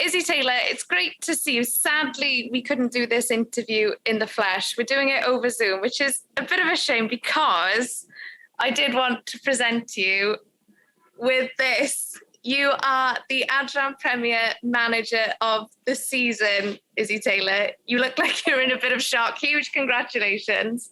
Yzzy Taylor, it's great to see you. Sadly, we couldn't do this interview in the flesh. We're doing it over Zoom, which is a bit of a shame because I did want to present you with this. You are the Adran Premier Manager of the season, Yzzy Taylor. You look like you're in a bit of shock. Huge congratulations.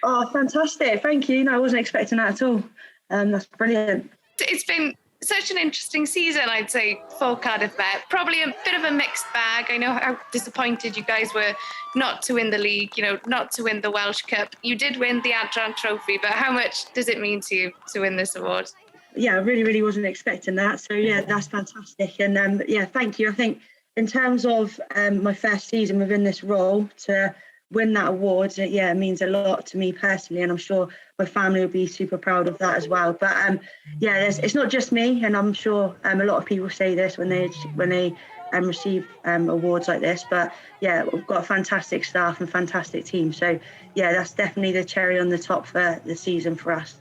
Oh, fantastic. Thank you. No, I wasn't expecting that at all. That's brilliant. It's been such an interesting season, I'd say, for Cardiff Met. Probably a bit of a mixed bag. I know how disappointed you guys were not to win the league, not to win the Welsh Cup. You did win the Adran Trophy, but how much does it mean to you to win this award? Yeah, I really wasn't expecting that. So, yeah, that's fantastic. And, thank you. I think in terms of my first season within this role, to win that award, it means a lot to me personally, and I'm sure my family will be super proud of that as well. But it's not just me, and I'm sure a lot of people say this when they receive awards like this. But yeah, we've got a fantastic staff and fantastic team. So yeah, that's definitely the cherry on the top for the season for us.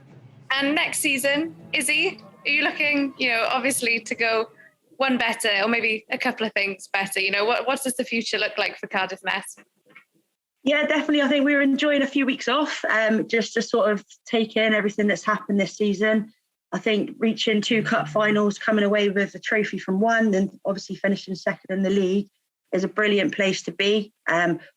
And next season, Yzzy, are you looking, obviously to go one better, or maybe a couple of things better? What does the future look like for Cardiff Met? Yeah, definitely. I think we were enjoying a few weeks off just to sort of take in everything that's happened this season. I think reaching 2 cup finals, coming away with a trophy from one, and obviously finishing second in the league is a brilliant place to be.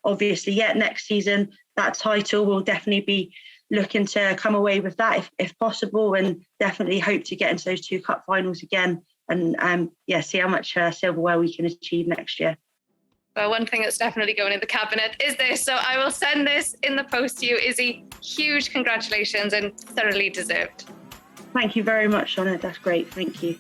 Obviously, next season, that title will definitely be looking to come away with that if possible, and definitely hope to get into those 2 cup finals again and see how much silverware we can achieve next year. Well, one thing that's definitely going in the cabinet is this. So I will send this in the post to you, Yzzy. Huge congratulations and thoroughly deserved. Thank you very much, Shona. That's great. Thank you.